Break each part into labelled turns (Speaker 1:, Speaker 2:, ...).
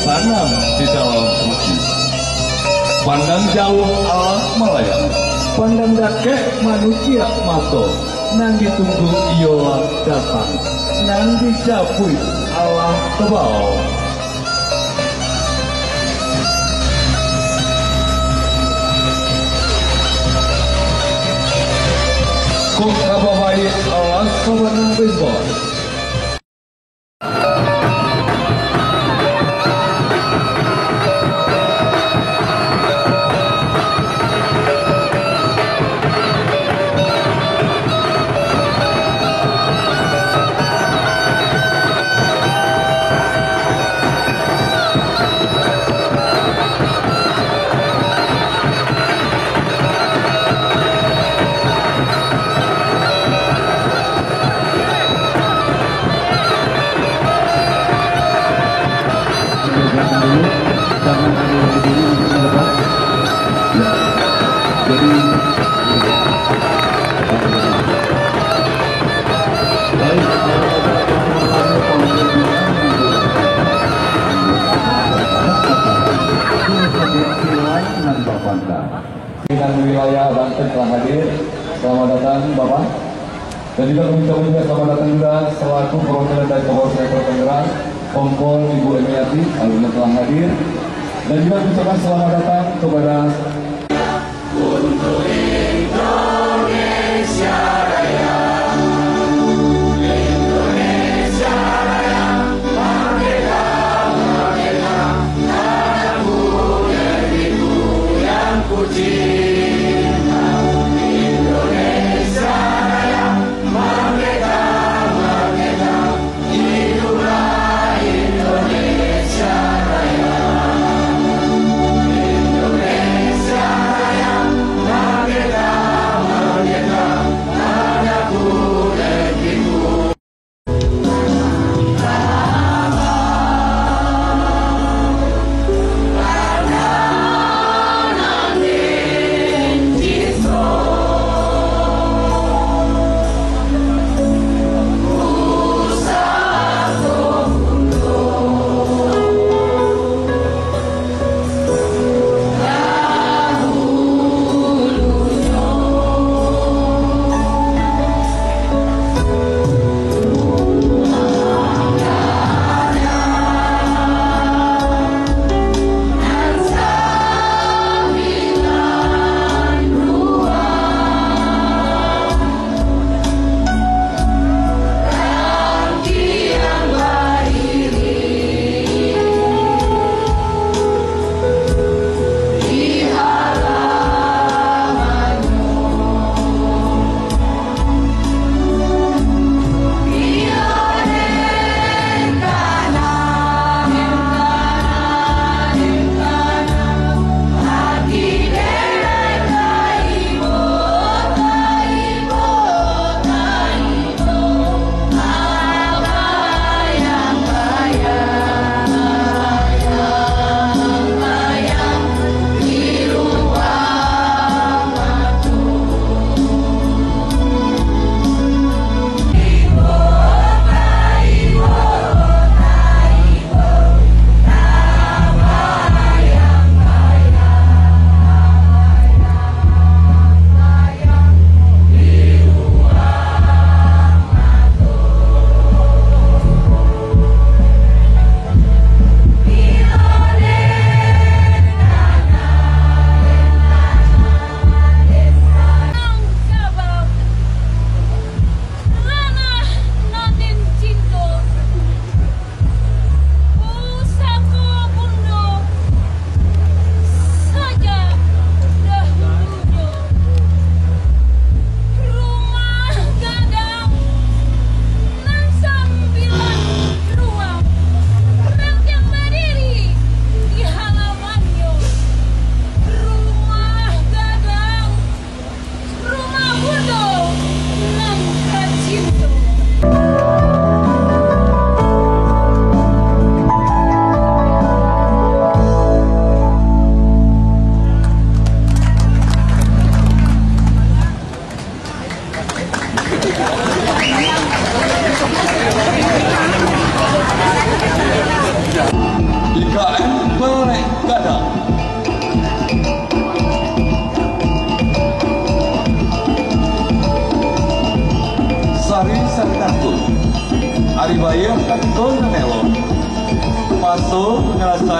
Speaker 1: tanam di dalam hati. Pandang jauh Allah melayang, pandang dakek manusia mato, nang ditunggu Iola datang, nang dijapui Allah tebal. Kung kababayi Allah sawanang bebas.
Speaker 2: Dengan wilayah Banten telah hadir, selamat datang Bapak. Dan juga kami ucapkan selamat datang juga selaku perwakilan dari Kapolres Metro Tangerang, Kompol Ibu Emiati, alumni telah hadir. Dan juga kami ucapkan selamat datang kepada untuk Indonesia Raya. Indonesia Raya, merdeka, merdeka, tanahku negeriku yang ku cinta. Indonesia Raya, merdeka, merdeka, hiduplah Indonesia Raya. Indonesia Raya, merdeka.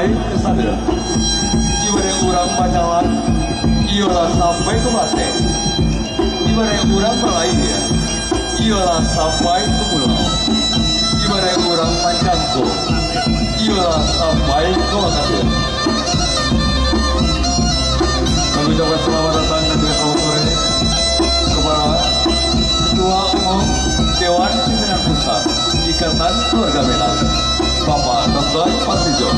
Speaker 1: sampai kesadaran. Ibarat orang pacaran, ialah sampai ke mati. Ibarat orang berlayar, ialah sampai ke pulau. Ibarat orang mencangkul, ialah sampai ke Makassar. Mengucapkan selamat datang dan selamat sore kepada Ketua Umum Dewan Pimpinan Pusat Ikatan Keluarga Medan, Bapak Dr. Patijo.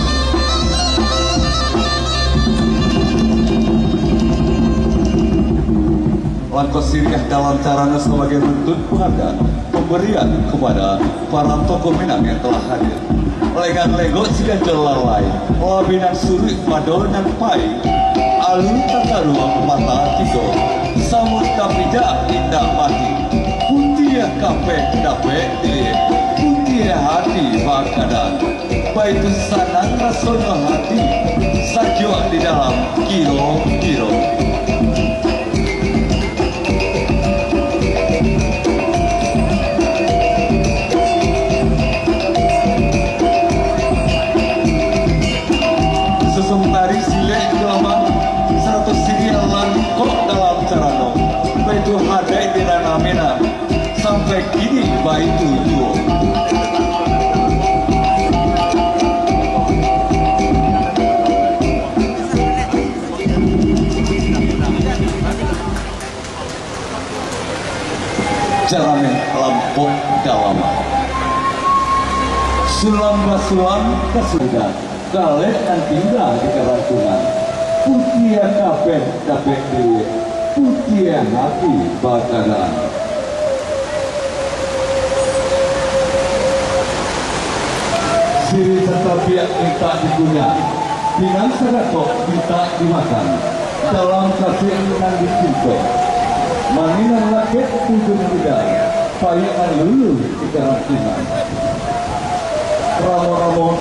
Speaker 1: Langkos sirikah dalam caranya sebagai bentuk penghargaan pemberian kepada para tokoh Minang yang telah hadir. Legan lego jika jelar lain, labinan suri madol dan pai, alun tata ruang mata tiga, samut kapija indah mati, putih kape dape dilihat, putih hati bakadan, baitu sanang rasono hati, sakyo di dalam kiro-kiro. Tarik silek gelombang 100 sirialan kok dalam carano baitu hadai di ranamena sampai kini baitu duo jaramen lampung dalam sulam basulam kesudah kalian kan tinggal di kerantungan putih kabeh kabeh dewe putih hati bakaran siri serta pihak minta dipunya pinang sedekah minta dimakan dalam kasih minang dicinta maninan laki ujung tidak payangan lulu di kerantungan ramo-ramo